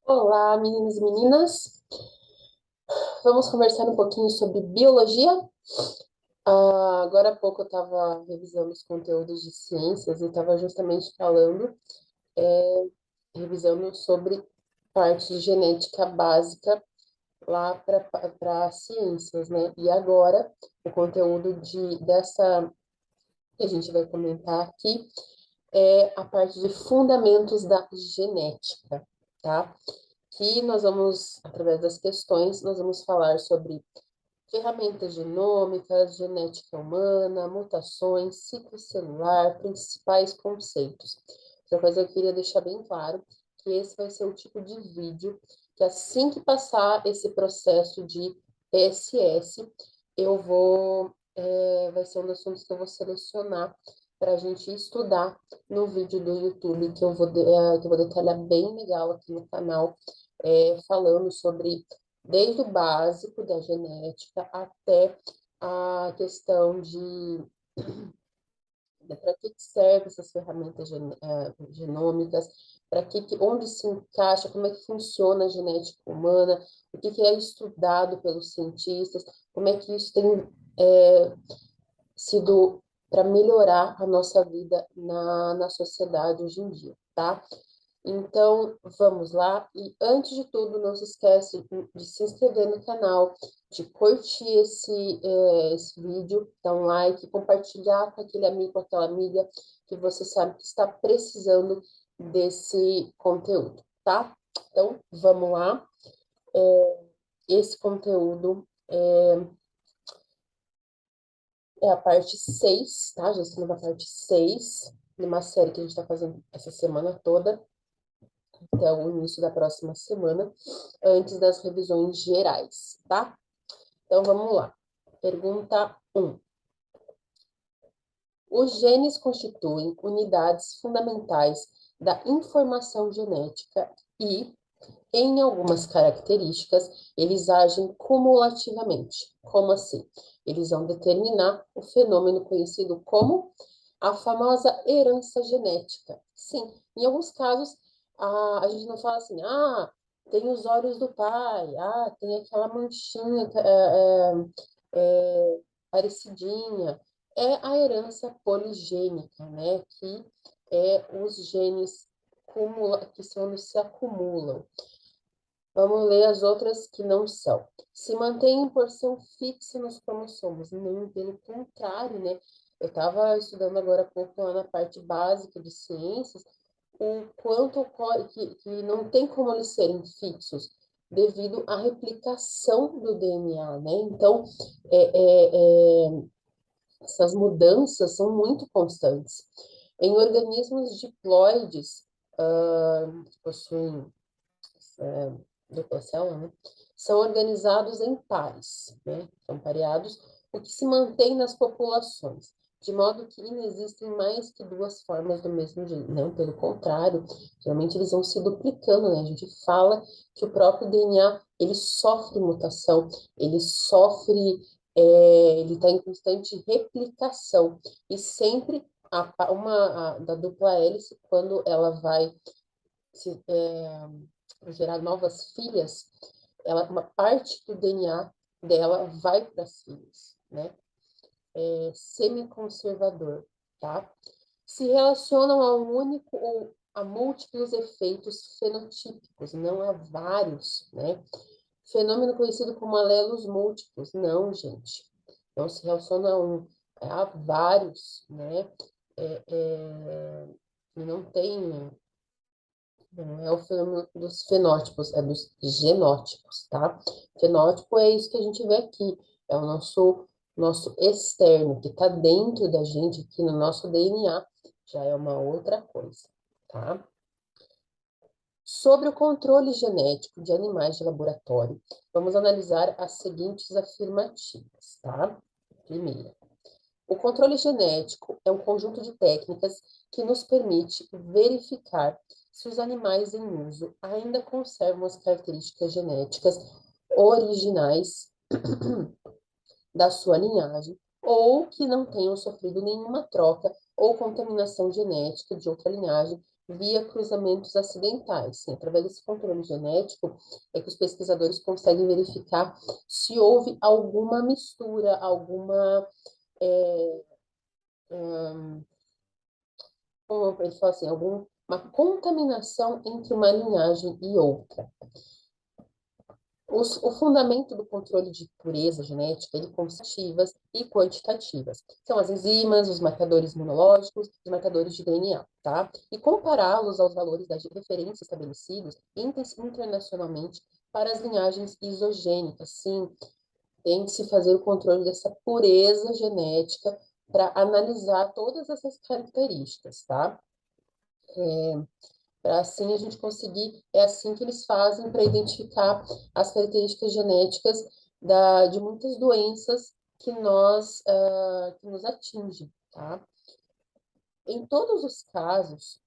Olá, meninos e meninas. Vamos conversar um pouquinho sobre biologia. Agora há pouco eu estava revisando os conteúdos de ciências e estava justamente revisando sobre parte de genética básica lá para ciências, né? E agora o conteúdo dessa que a gente vai comentar aqui é a parte de fundamentos da genética, tá? Que nós vamos, através das questões, nós vamos falar sobre ferramentas genômicas, genética humana, mutações, ciclo celular, principais conceitos. Outra coisa que eu queria deixar bem claro, que esse vai ser o tipo de vídeo que assim que passar esse processo de PSS, vai ser um dos assuntos que eu vou selecionar para a gente estudar no vídeo do YouTube, que eu vou detalhar bem legal aqui no canal, falando sobre desde o básico da genética até a questão de para que servem essas ferramentas genômicas, onde se encaixa, como é que funciona a genética humana, o que é estudado pelos cientistas, como é que isso tem é, sido para melhorar a nossa vida na sociedade hoje em dia, tá? Então, vamos lá. E antes de tudo, não se esquece de se inscrever no canal, de curtir esse vídeo, dar um like, compartilhar com aquele amigo, com aquela amiga que você sabe que está precisando desse conteúdo, tá? Então, vamos lá. Esse conteúdo é a parte 6, tá? Já estamos na parte 6 de uma série que a gente está fazendo essa semana toda, até o início da próxima semana, antes das revisões gerais, tá? Então, vamos lá. Pergunta 1. Os genes constituem unidades fundamentais da informação genética e, em algumas características, eles agem cumulativamente. Como assim? Eles vão determinar o fenômeno conhecido como a famosa herança genética. Sim, em alguns casos, a gente não fala assim, tem os olhos do pai, tem aquela manchinha parecidinha. É a herança poligênica, né? Que é os genes que são, se acumulam. Vamos ler as outras que não são. Se mantém em porção fixa nos cromossomos. Não, pelo contrário, né? Eu estava estudando agora há pouco lá na parte básica de ciências, o quanto ocorre que não tem como eles serem fixos, devido à replicação do DNA, né? Então, essas mudanças são muito constantes. Em organismos diploides, que possuem dupla célula, né? São organizados em pares, né? São pareados, o que se mantém nas populações, de modo que não existem mais que duas formas do mesmo gene. Não, pelo contrário, geralmente eles vão se duplicando, né? A gente fala que o próprio DNA, ele sofre mutação, ele sofre, ele está em constante replicação, e sempre da dupla hélice, quando ela vai se, gerar novas filhas, uma parte do DNA dela vai para as filhas, né? Semiconservador, tá? Se relacionam a um único ou a múltiplos efeitos fenotípicos, não a vários, né? Fenômeno conhecido como alelos múltiplos. Não, gente. Não se relaciona a vários, né? Não tem. Não é o fenômeno dos fenótipos, é dos genótipos, tá? Fenótipo é isso que a gente vê aqui, é o nosso externo, que está dentro da gente, aqui no nosso DNA, já é uma outra coisa, tá? Sobre o controle genético de animais de laboratório, vamos analisar as seguintes afirmativas, tá? Primeira, o controle genético é um conjunto de técnicas que nos permite verificar se os animais em uso ainda conservam as características genéticas originais da sua linhagem ou que não tenham sofrido nenhuma troca ou contaminação genética de outra linhagem via cruzamentos acidentais. Sim, através desse controle genético, é que os pesquisadores conseguem verificar se houve alguma mistura, alguma, como ele fala assim, alguma contaminação entre uma linhagem e outra. O fundamento do controle de pureza genética, ele consiste quantitativas e quantitativas. São as enzimas, os marcadores imunológicos, os marcadores de DNA, tá? E compará-los aos valores das referências estabelecidos internacionalmente para as linhagens isogênicas. Sim, tem que se fazer o controle dessa pureza genética para analisar todas essas características, tá? Para assim a gente conseguir, é assim que eles fazem para identificar as características genéticas de muitas doenças que nos atingem, tá? Em todos os casos,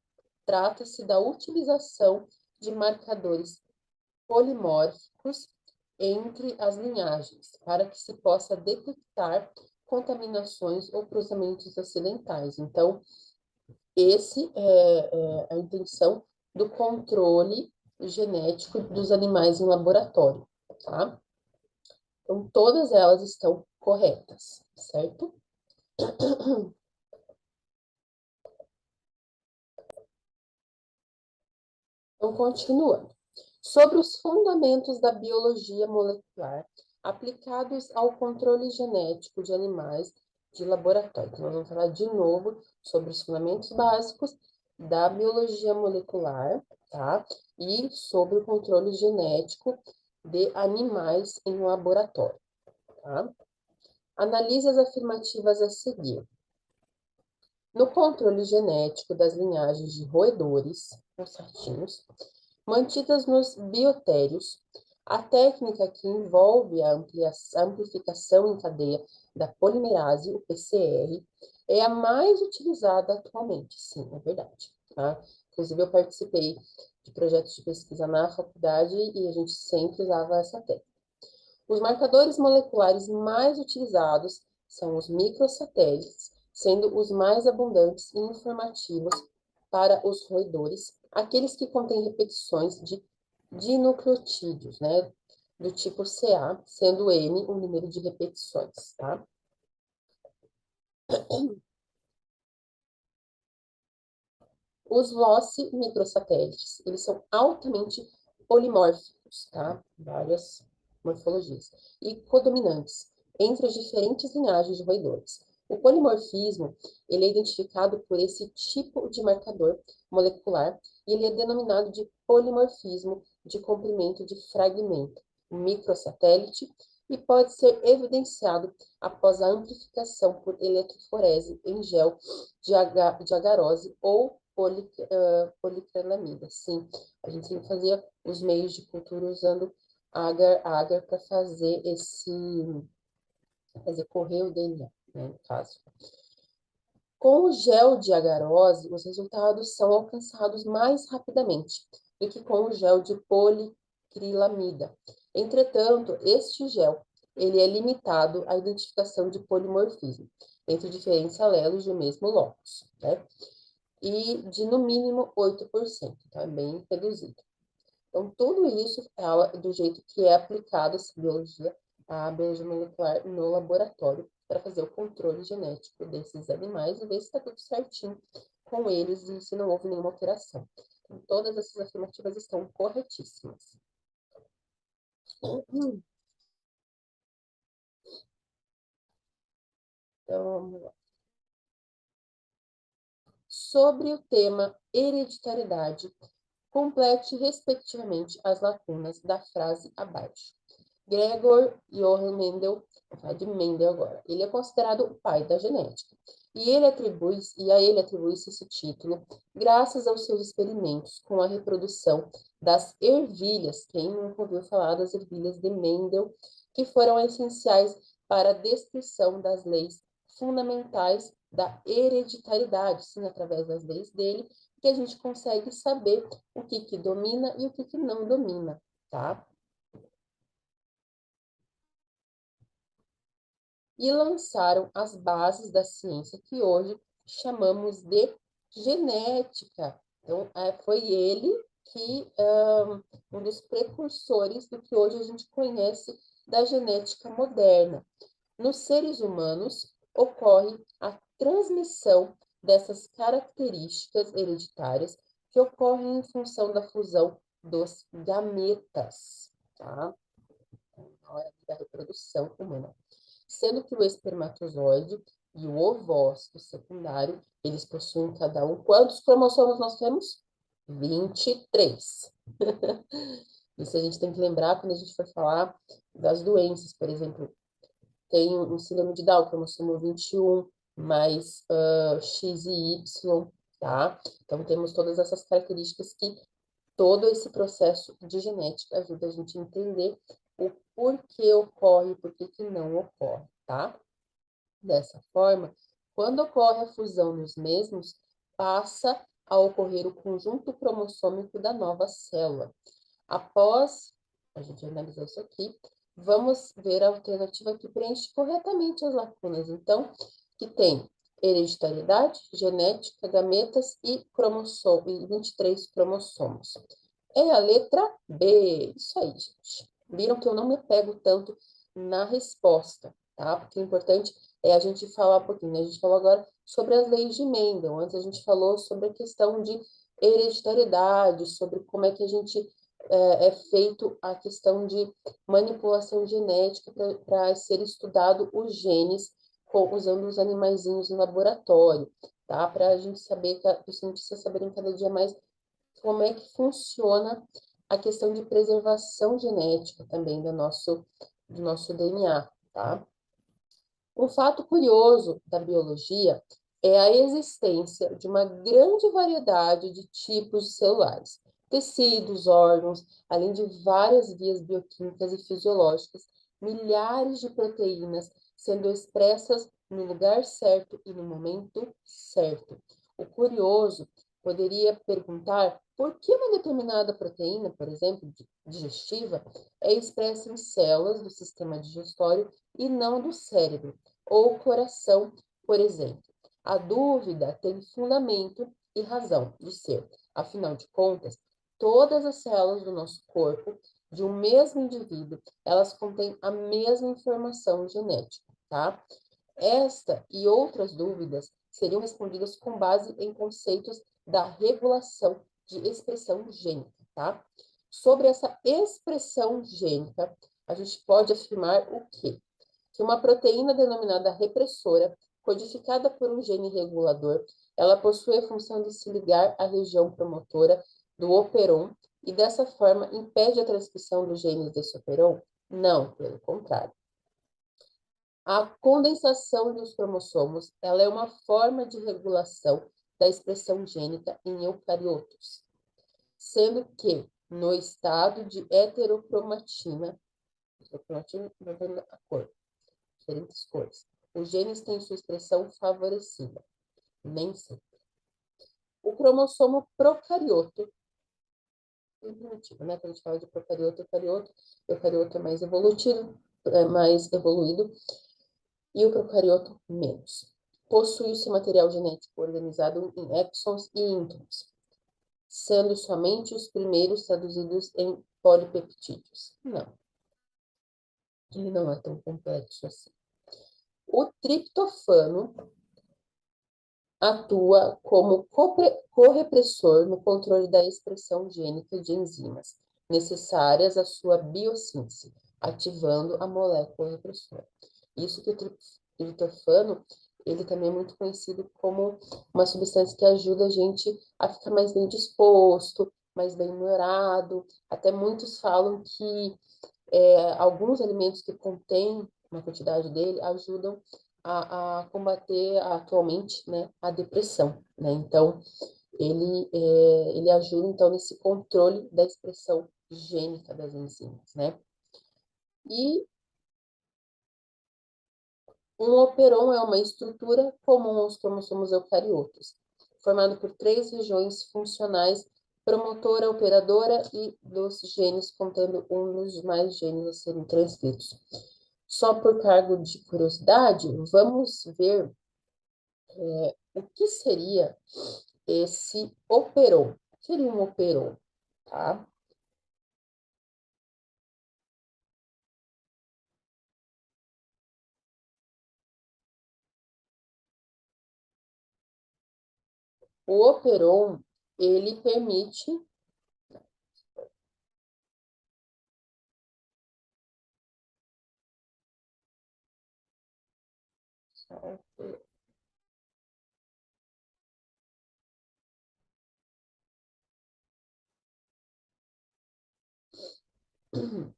trata-se da utilização de marcadores polimórficos entre as linhagens, para que se possa detectar contaminações ou cruzamentos acidentais. Então, esse é a intenção do controle genético dos animais em laboratório, tá? Então, todas elas estão corretas, certo? Então, continuando. Sobre os fundamentos da biologia molecular aplicados ao controle genético de animais de laboratório. Então, nós vamos falar de novo sobre os fundamentos básicos da biologia molecular, tá? E sobre o controle genético de animais em laboratório, tá? Analise as afirmativas a seguir. No controle genético das linhagens de roedores, os ratinhos, mantidas nos biotérios, a técnica que envolve a amplificação em cadeia da polimerase, o PCR, é a mais utilizada atualmente. Sim, é verdade. Tá? Inclusive, eu participei de projetos de pesquisa na faculdade e a gente sempre usava essa técnica. Os marcadores moleculares mais utilizados são os microsatélites, sendo os mais abundantes e informativos para os roedores, aqueles que contêm repetições de dinucleotídeos, né? Do tipo CA, sendo N o número de repetições, tá? Os Loci microsatélites, eles são altamente polimórficos, tá? Várias morfologias. E codominantes entre as diferentes linhagens de roedores. O polimorfismo, ele é identificado por esse tipo de marcador molecular e ele é denominado de polimorfismo de comprimento de fragmento, microsatélite, e pode ser evidenciado após a amplificação por eletroforese em gel de agarose ou policromamida. Sim, a gente sempre fazia os meios de cultura usando agar para fazer correr o DNA, né, no caso. Com o gel de agarose, os resultados são alcançados mais rapidamente do que com o gel de policrilamida. Entretanto, este gel ele é limitado à identificação de polimorfismo entre diferentes alelos do mesmo locus, né? E de no mínimo 8%, tá? É bem reduzido. Então, tudo isso é do jeito que é aplicado a biologia molecular no laboratório para fazer o controle genético desses animais e ver se está tudo certinho com eles e se não houve nenhuma alteração. Então, todas essas afirmativas estão corretíssimas. Então, vamos lá. Sobre o tema hereditariedade, complete, respectivamente, as lacunas da frase abaixo. Gregor Johann Mendel, vou falar de Mendel agora, ele é considerado o pai da genética. E a ele atribui-se esse título graças aos seus experimentos com a reprodução das ervilhas. Quem nunca ouviu falar das ervilhas de Mendel, que foram essenciais para a descrição das leis fundamentais da hereditariedade, sim, através das leis dele, que a gente consegue saber o que domina e o que não domina, tá? E lançaram as bases da ciência que hoje chamamos de genética. Então, foi ele que, um dos precursores do que hoje a gente conhece da genética moderna. Nos seres humanos, ocorre a transmissão dessas características hereditárias que ocorrem em função da fusão dos gametas, tá? Na hora da reprodução humana. Sendo que o espermatozoide e o ovócito secundário, eles possuem cada um. Quantos cromossomos nós temos? 23. Isso a gente tem que lembrar quando a gente for falar das doenças, por exemplo, tem um síndrome de Down, cromossomo 21, mais X e Y, tá? Então, temos todas essas características que todo esse processo de genética ajuda a gente a entender o porquê ocorre e por que não ocorre, tá? Dessa forma, quando ocorre a fusão nos mesmos, passa a ocorrer o conjunto cromossômico da nova célula. Após a gente analisar isso aqui, vamos ver a alternativa que preenche corretamente as lacunas. Então, que tem hereditariedade, genética, gametas e cromossomo, e 23 cromossomos. É a letra B. Isso aí, gente. Viram que eu não me pego tanto na resposta, tá? Porque o importante é a gente falar um pouquinho, né? A gente falou agora sobre as leis de Mendel, antes a gente falou sobre a questão de hereditariedade, sobre como é que a gente é feito a questão de manipulação genética para ser estudado os genes usando os animaizinhos no laboratório, tá? Para a gente saber, os cientistas saberem cada dia mais como é que funciona a questão de preservação genética também do nosso DNA, tá? Um fato curioso da biologia é a existência de uma grande variedade de tipos celulares, tecidos, órgãos, além de várias vias bioquímicas e fisiológicas, milhares de proteínas sendo expressas no lugar certo e no momento certo. O curioso poderia perguntar por que uma determinada proteína, por exemplo, digestiva, é expressa em células do sistema digestório e não do cérebro ou coração, por exemplo. A dúvida tem fundamento e razão de ser. Afinal de contas, todas as células do nosso corpo, de um mesmo indivíduo, elas contêm a mesma informação genética, tá? Esta e outras dúvidas seriam respondidas com base em conceitos da regulação de expressão gênica, tá? Sobre essa expressão gênica, a gente pode afirmar o quê? Que uma proteína denominada repressora, codificada por um gene regulador, ela possui a função de se ligar à região promotora do operon e dessa forma impede a transcrição dos genes desse operon? Não, pelo contrário. A condensação dos cromossomos, ela é uma forma de regulação da expressão gênica em eucariotos, sendo que no estado de heterocromatina a cor, diferentes cores, os genes têm sua expressão favorecida, nem sempre. O cromossomo procarioto, primitivo, né? Quando a gente fala de procarioto, eucarioto é mais evoluído, e o procarioto menos. Possui o seu material genético organizado em exons e introns, sendo somente os primeiros traduzidos em polipeptídeos. Não, ele não é tão complexo assim. O triptofano atua como correpressor no controle da expressão gênica de enzimas necessárias à sua biossíntese, ativando a molécula repressora. Isso que o triptofano, ele também é muito conhecido como uma substância que ajuda a gente a ficar mais bem disposto, mais bem humorado. Até muitos falam que alguns alimentos que contêm uma quantidade dele ajudam a combater atualmente, né, a depressão, né? Então, ele ajuda, então, nesse controle da expressão gênica das enzimas, né? E um operon é uma estrutura comum aos cromossomos eucariotos, formado por 3 regiões funcionais, promotora, operadora e dos genes contendo um dos mais genes a serem transcritos. Só por cargo de curiosidade, vamos ver o que seria esse operon. O que seria um operon, tá? O operon, ele permite...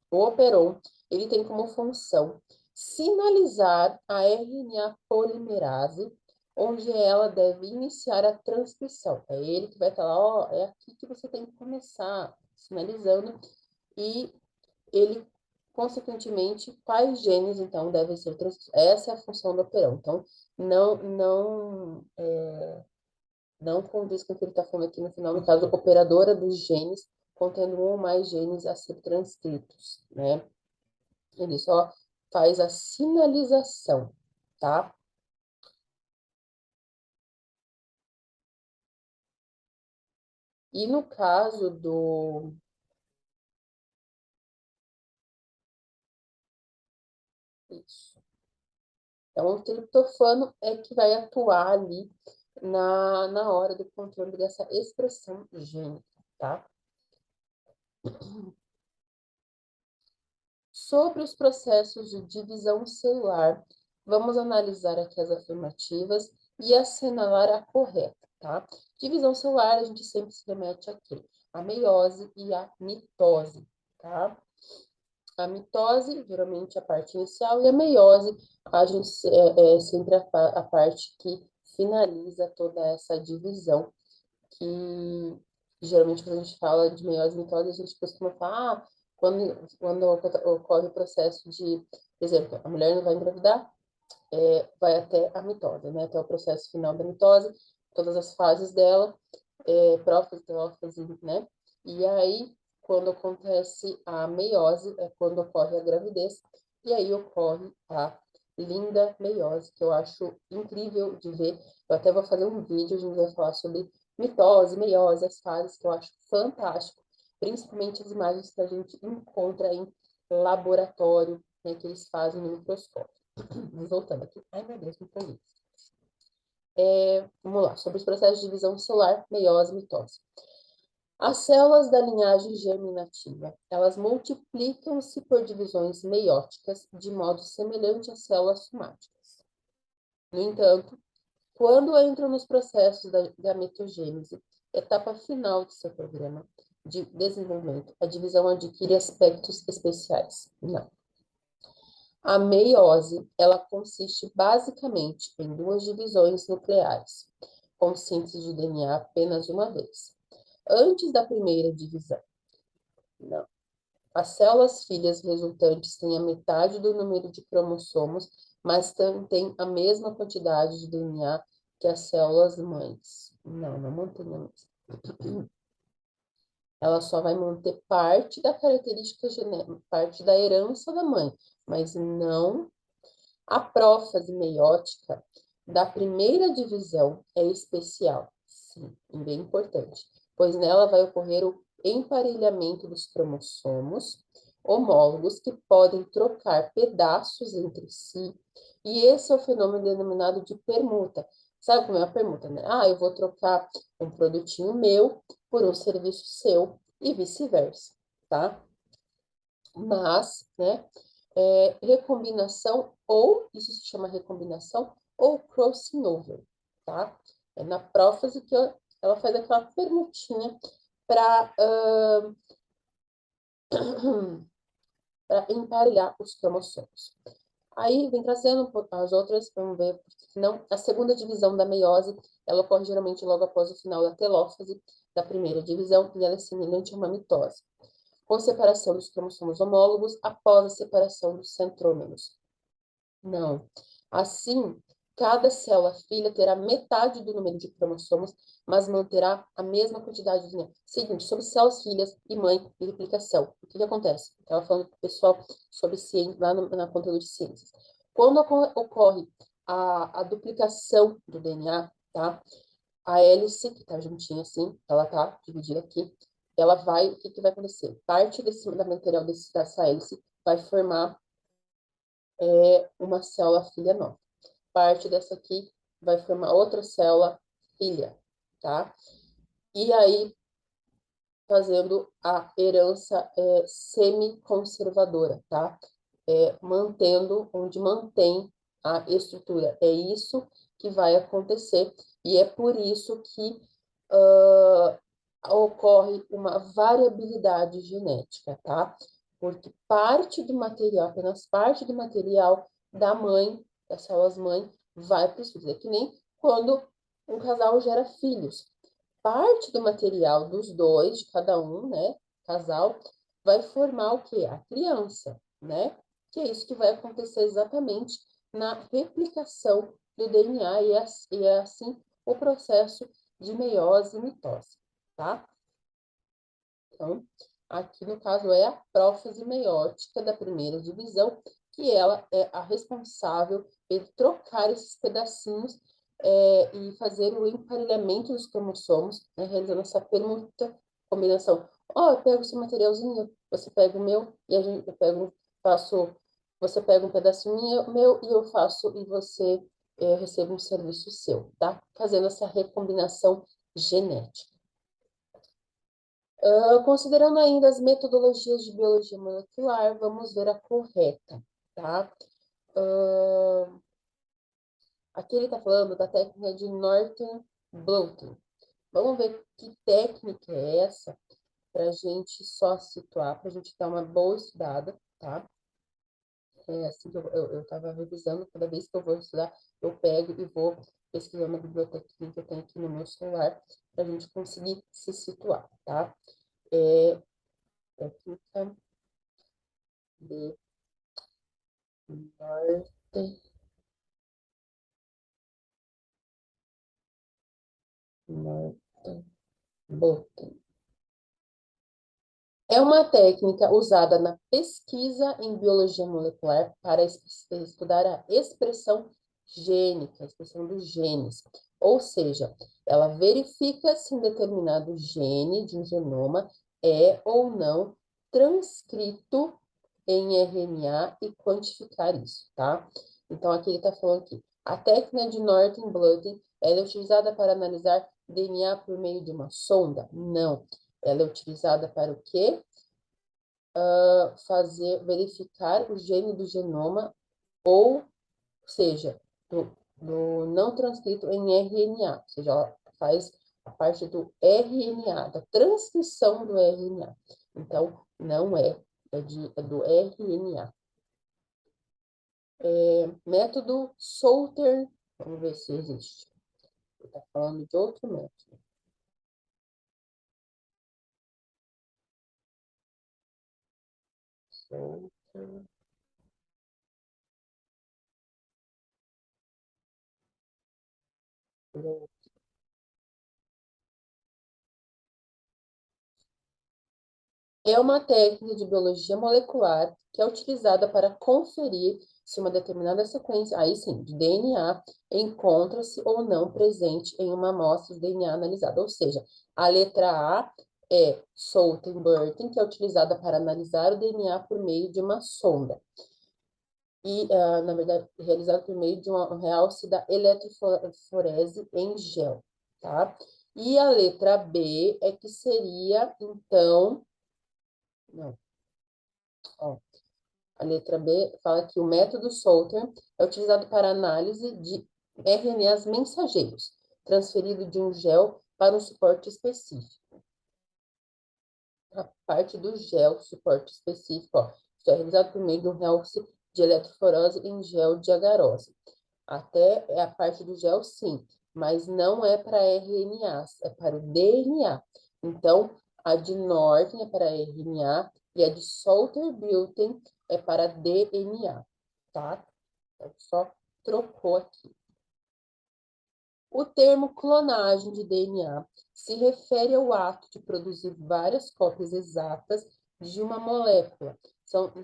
O operon, ele tem como função sinalizar a RNA polimerase, onde ela deve iniciar a transcrição. É ele que vai estar lá, ó, é aqui que você tem que começar, sinalizando, e ele, consequentemente, quais genes, então, devem ser transcritos. Essa é a função do operon. Então, não condiz com o que ele está falando aqui no final, no caso, operadora dos genes, contendo um ou mais genes a ser transcritos, né? Ele só faz a sinalização, tá? E no caso do... Isso. Então, o triptofano é que vai atuar ali na hora do controle dessa expressão gênica, tá? Sobre os processos de divisão celular, vamos analisar aqui as afirmativas e assinalar a correta, tá? Divisão celular, a gente sempre se remete aqui, a meiose e a mitose, tá? A mitose, geralmente a parte inicial, e a meiose, a gente é sempre a parte que finaliza toda essa divisão, que geralmente quando a gente fala de meiose e mitose, a gente costuma falar, quando ocorre o processo de, por exemplo, a mulher não vai engravidar, vai até a mitose, né? Até o processo final da mitose, todas as fases dela, prófase, telófase, né? E aí, quando acontece a meiose, é quando ocorre a gravidez, e aí ocorre a linda meiose, que eu acho incrível de ver. Eu até vou fazer um vídeo, a gente vai falar sobre mitose, meiose, as fases, que eu acho fantástico, principalmente as imagens que a gente encontra em laboratório, né, que eles fazem no microscópio. Voltando aqui. Ai, meu Deus, me perdi. Vamos lá, sobre os processos de divisão celular, meiose e mitose. As células da linhagem germinativa, elas multiplicam-se por divisões meióticas de modo semelhante às células somáticas. No entanto, quando entram nos processos da gametogênese, etapa final de seu programa de desenvolvimento, a divisão adquire aspectos especiais. Não. A meiose, ela consiste basicamente em duas divisões nucleares, com síntese de DNA apenas uma vez. Antes da primeira divisão, não. As células filhas resultantes têm a metade do número de cromossomos, mas têm a mesma quantidade de DNA que as células mães. Não, não mantém a mesma. Ela só vai manter parte da característica genética, parte da herança da mãe, mas não a prófase meiótica da primeira divisão é especial, sim, e bem importante, pois nela vai ocorrer o emparelhamento dos cromossomos homólogos que podem trocar pedaços entre si, e esse é o fenômeno denominado de permuta. Sabe como é a permuta, né? Ah, eu vou trocar um produtinho meu por um serviço seu e vice-versa, tá? Mas, né, recombinação, ou isso se chama recombinação, ou crossing over, tá? É na prófase que ela faz aquela permutinha para emparelhar os cromossomos. Aí vem trazendo as outras, vamos ver, não, a segunda divisão da meiose, ela ocorre geralmente logo após o final da telófase da primeira divisão, e ela é semelhante a uma mitose, com separação dos cromossomos homólogos após a separação dos centrômeros. Não. Assim, cada célula filha terá metade do número de cromossomos, mas manterá a mesma quantidade de DNA. Seguinte, sobre células filhas e mãe e replicação. O que acontece? Estava falando com o pessoal sobre ciência, lá na conteúdo de ciências. Quando ocorre a duplicação do DNA, tá? A hélice, que tá juntinha assim, ela tá dividida aqui, ela vai, o que que vai acontecer? Parte da material dessa hélice vai formar uma célula filha nova. Parte dessa aqui vai formar outra célula filha, tá? E aí, fazendo a herança semi-conservadora, tá? Mantendo onde mantém a estrutura. É isso que vai acontecer, e é por isso que ocorre uma variabilidade genética, tá? Porque parte do material, apenas parte do material da mãe, das células mãe, vai para os filhos. É que nem quando um casal gera filhos. Parte do material dos dois, de cada um, né, casal, vai formar o quê? A criança, né? Que é isso que vai acontecer exatamente na replicação do DNA e é assim o processo de meiose e mitose, tá? Então, aqui no caso é a prófase meiótica da primeira divisão, que ela é a responsável por trocar esses pedacinhos e fazer o emparelhamento dos cromossomos, né, realizando essa permuta, combinação. Ó, eu pego esse materialzinho, você pega o meu, e a gente, eu pego, faço, você pega um pedacinho meu e eu faço, e você recebe um serviço seu, tá? Fazendo essa recombinação genética. Considerando ainda as metodologias de biologia molecular, vamos ver a correta, tá? Aqui ele está falando da técnica de Norton Blotting. Vamos ver que técnica é essa, para a gente só situar, para a gente dar uma boa estudada, tá? É assim que eu estava revisando, cada vez que eu vou estudar, eu pego e vou pesquisar na biblioteca que eu tenho aqui no meu celular, para a gente conseguir se situar, tá? Técnica de Norton, Norton Blotting. É uma técnica usada na pesquisa em biologia molecular para estudar a expressão gênica, a expressão dos genes. Ou seja, ela verifica se um determinado gene de um genoma é ou não transcrito em RNA e quantificar isso, tá? Então, aqui ele está falando que a técnica de Norton Blotting ela é utilizada para analisar DNA por meio de uma sonda? Não. Ela é utilizada para o quê? Verificar o gene do genoma, ou seja, do não transcrito em RNA, ou seja, ela faz a parte do RNA, da transcrição do RNA. Então, não é do RNA. Método Salter, vamos ver se existe. Ele está falando de outro método. Salter. É uma técnica de biologia molecular que é utilizada para conferir se uma determinada sequência, aí sim, de DNA, encontra-se ou não presente em uma amostra de DNA analisada. Ou seja, a letra A é Salter-Burton, que é utilizada para analisar o DNA por meio de uma sonda. E, na verdade, realizado por meio de um realce da eletroforese em gel, tá? E a letra B é que seria, então, não, ó, a letra B fala que o método Salter é utilizado para análise de RNAs mensageiros, transferido de um gel para um suporte específico. A parte do gel, suporte específico, ó, isso é realizado por meio de um realce de eletroforose em gel de agarose. Até é a parte do gel, sim, mas não é para RNAs, é para o DNA. Então, a de Norton é para RNA e a de Salter-Bulletin é para DNA, tá? Então, só trocou aqui. O termo clonagem de DNA se refere ao ato de produzir várias cópias exatas de uma molécula,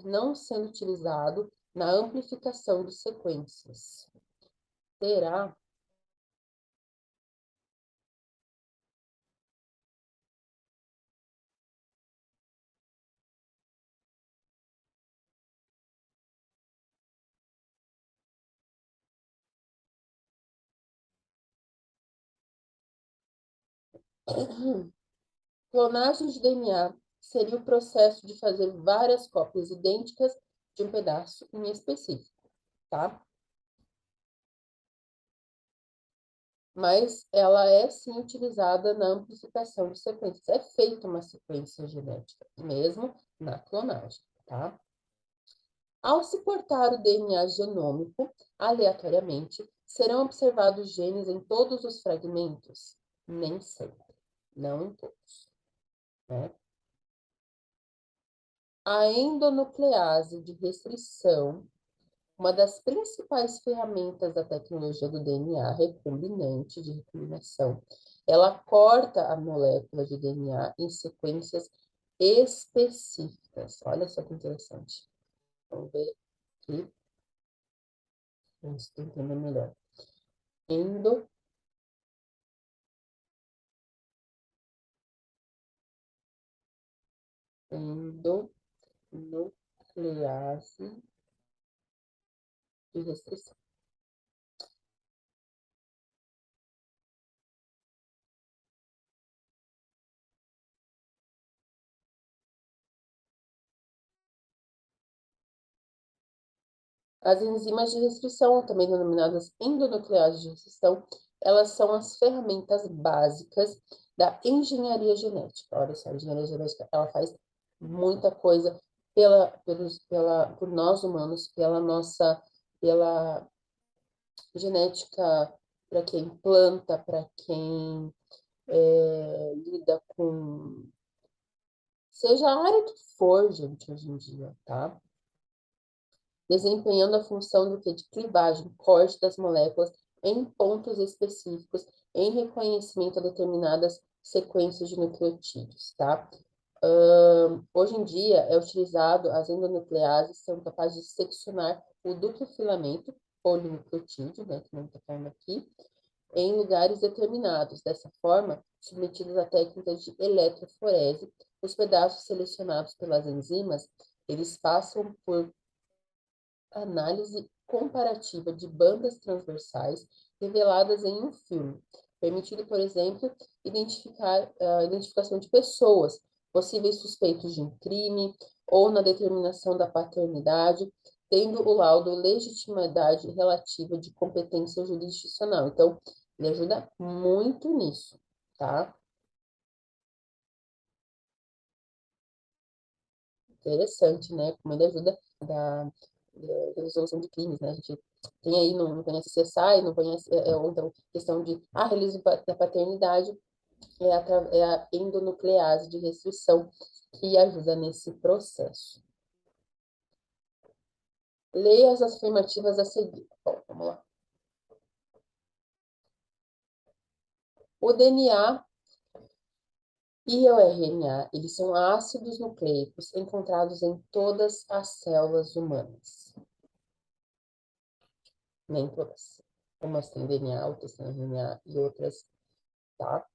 não sendo utilizado na amplificação de sequências. Será Clonagem de DNA seria o processo de fazer várias cópias idênticas de um pedaço em específico, tá? Mas ela é sim utilizada na amplificação de sequências. É feita uma sequência genética, mesmo na clonagem, tá? Ao se cortar o DNA genômico aleatoriamente, serão observados genes em todos os fragmentos? Nem sempre, não em todos, né? A endonuclease de restrição, uma das principais ferramentas da tecnologia do DNA recombinante de recombinação, ela corta a molécula de DNA em sequências específicas. Olha só que interessante. Vamos ver aqui, vamos entender melhor. Endo, endonuclease de restrição. As enzimas de restrição, também denominadas endonucleases de restrição, elas são as ferramentas básicas da engenharia genética. Olha só, a engenharia genética, ela faz muita coisa por nós humanos, pela genética, para quem planta, para quem lida com, seja a área que for, gente, hoje em dia, tá? Desempenhando a função do que? De clivagem, corte das moléculas em pontos específicos, em reconhecimento a determinadas sequências de nucleotídeos, tá? Hoje em dia é utilizado, as endonucleases são capazes de seccionar o duplo filamento polinucleotídeo, né, que não está falando aqui, em lugares determinados. Dessa forma, submetidos a técnicas de eletroforese, os pedaços selecionados pelas enzimas, eles passam por análise comparativa de bandas transversais reveladas em um filme, permitindo, por exemplo, identificar a identificação de pessoas, possíveis suspeitos de um crime ou na determinação da paternidade, tendo o laudo legitimidade relativa de competência jurisdicional. Então, ele ajuda muito nisso, tá? Interessante, né? Como ele ajuda da resolução de crimes, né? A gente tem aí, não conhece CSI, não conhece, ou então questão de realismo da paternidade, é a endonuclease de restrição que ajuda nesse processo. Leia as afirmativas a seguir. Bom, vamos lá. O DNA e o RNA, eles são ácidos nucleicos encontrados em todas as células humanas. Nem todas. Umas têm DNA, outras têm RNA e outras, tá?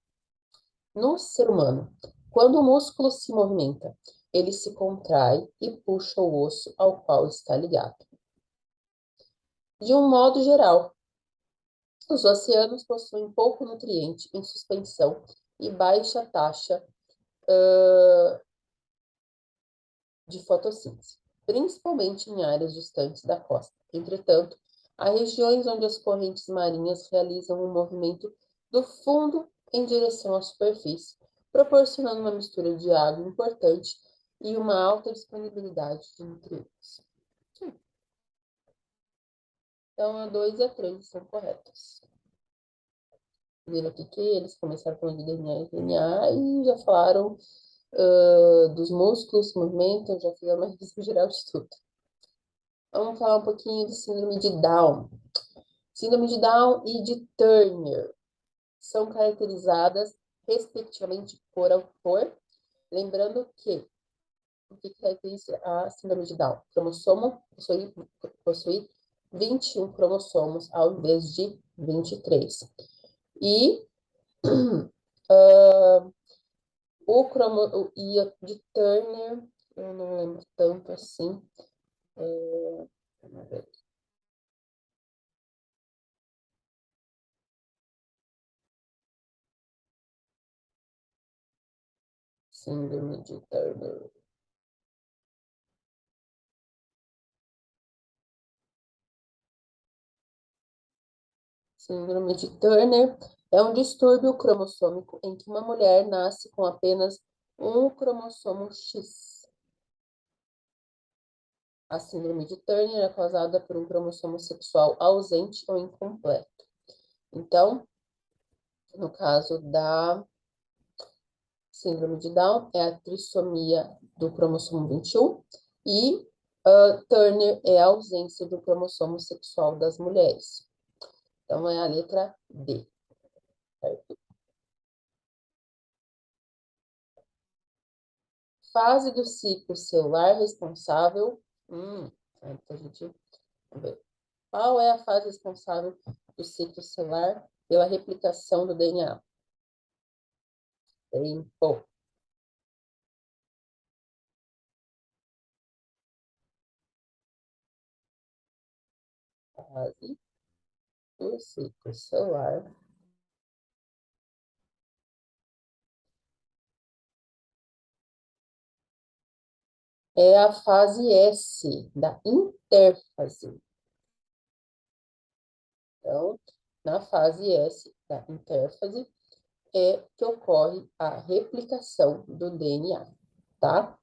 No ser humano, quando o músculo se movimenta, ele se contrai e puxa o osso ao qual está ligado. De um modo geral, os oceanos possuem pouco nutriente em suspensão e baixa taxa de fotossíntese, principalmente em áreas distantes da costa. Entretanto, há regiões onde as correntes marinhas realizam um movimento do fundo em direção à superfície, proporcionando uma mistura de água importante e uma alta disponibilidade de nutrientes. Então, a 2 e a 3 estão corretas. Viram aqui que eles começaram falando de DNA e RNA e já falaram dos músculos que movimentam, já fizeram uma revisão geral de tudo. Vamos falar um pouquinho de síndrome de Down. Síndrome de Down e de Turner são caracterizadas, respectivamente, por autor. Lembrando que o que caracteriza a síndrome de Down? Cromossomo possui 21 cromossomos ao invés de 23. E e de Turner, eu não lembro tanto assim. Vamos ver. Síndrome de Turner. Síndrome de Turner é um distúrbio cromossômico em que uma mulher nasce com apenas um cromossomo X. A síndrome de Turner é causada por um cromossomo sexual ausente ou incompleto. Então, no caso da síndrome de Down, é a trissomia do cromossomo 21 e Turner é a ausência do cromossomo sexual das mulheres. Então, é a letra D, certo? Fase do ciclo celular responsável. A gente, vamos ver. Qual é a fase responsável do ciclo celular pela replicação do DNA? Tempo. Fase do ciclo celular é a fase S, da interfase. Então, na fase S, da interfase, é que ocorre a replicação do DNA, tá?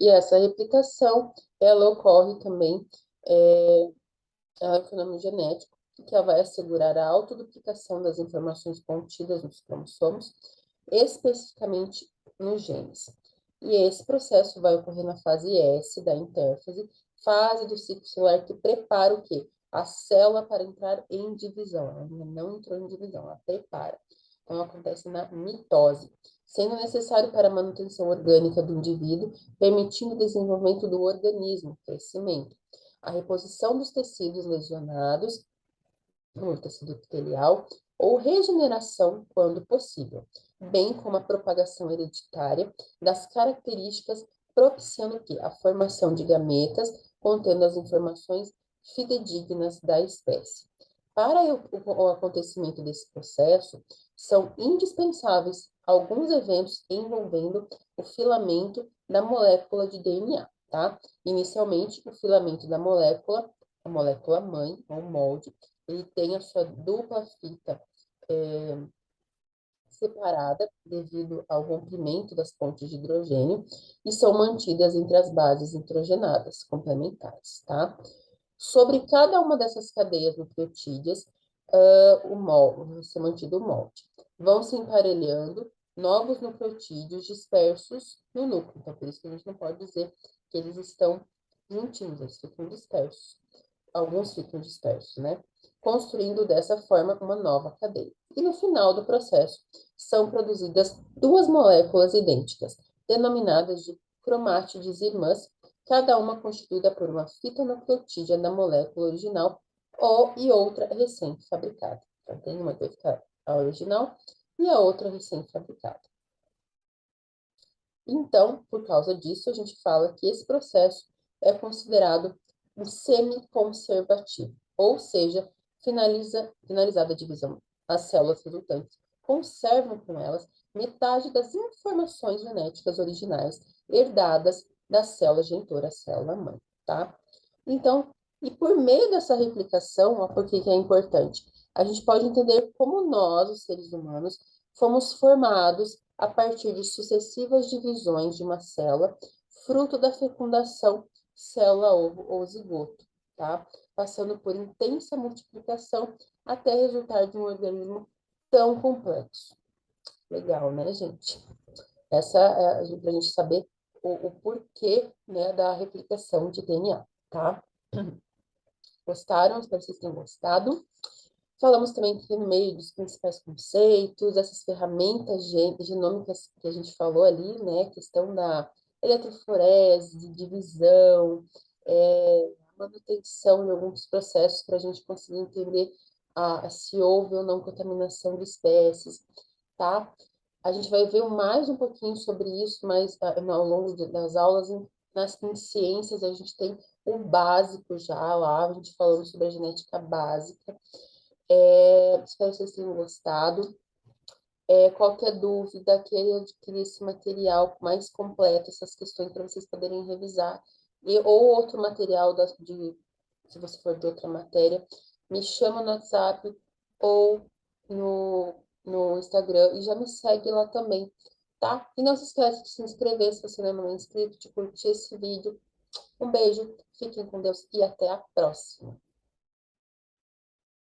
E essa replicação, ela ocorre também, ela é um fenômeno genético, que ela vai assegurar a autoduplicação das informações contidas nos cromossomos, especificamente nos genes. E esse processo vai ocorrer na fase S da intérfase, fase do ciclo celular que prepara o quê? A célula para entrar em divisão. Ela ainda não entrou em divisão, ela prepara. Então, acontece na mitose, sendo necessário para a manutenção orgânica do indivíduo, permitindo o desenvolvimento do organismo, crescimento, a reposição dos tecidos lesionados no tecido epitelial ou regeneração, quando possível, bem como a propagação hereditária das características propiciando o quê? A formação de gametas contendo as informações fidedignas da espécie. Para o acontecimento desse processo, são indispensáveis alguns eventos envolvendo o filamento da molécula de DNA, tá? Inicialmente, o filamento da molécula, a molécula mãe, ou molde, ele tem a sua dupla fita separada devido ao rompimento das pontes de hidrogênio e são mantidas entre as bases nitrogenadas complementares, tá? Sobre cada uma dessas cadeias nucleotídeas, o molde, vai ser mantido o molde. Vão se emparelhando novos nucleotídeos dispersos no núcleo. Então, por isso que a gente não pode dizer que eles estão juntinhos, eles ficam dispersos. Alguns ficam dispersos, né? Construindo dessa forma uma nova cadeia. E no final do processo, são produzidas duas moléculas idênticas, denominadas de cromátides irmãs, cada uma constituída por uma fita nucleotídea da molécula original e outra recém-fabricada. Então, tem uma que vai ficar a original e a outra recém-fabricada. Então, por causa disso, a gente fala que esse processo é considerado um semi-conservativo, ou seja, finalizada a divisão, as células resultantes conservam com elas metade das informações genéticas originais herdadas da célula genitora, a célula-mãe, tá? Então, e por meio dessa replicação, ó, por que que é importante? A gente pode entender como nós, os seres humanos, fomos formados a partir de sucessivas divisões de uma célula, fruto da fecundação célula-ovo ou zigoto, tá? Passando por intensa multiplicação até resultar de um organismo tão complexo. Legal, né, gente? Essa é para a gente saber o porquê, né, da replicação de DNA, tá? Gostaram? Espero que vocês tenham gostado. Falamos também aqui no meio dos principais conceitos, essas ferramentas genômicas que a gente falou ali, né? A questão da eletroforese, de divisão, manutenção de alguns processos para a gente conseguir entender se houve ou não contaminação de espécies, tá? A gente vai ver mais um pouquinho sobre isso, mas ao longo das aulas, em ciências, a gente tem o básico já lá, a gente falando sobre a genética básica. Espero que vocês tenham gostado. Qualquer dúvida, queira adquirir esse material mais completo, essas questões para vocês poderem revisar, ou outro material se você for de outra matéria, me chama no WhatsApp ou no Instagram e já me segue lá também, tá? E não se esqueça de se inscrever se você não é inscrito, de curtir esse vídeo. Um beijo, fiquem com Deus e até a próxima.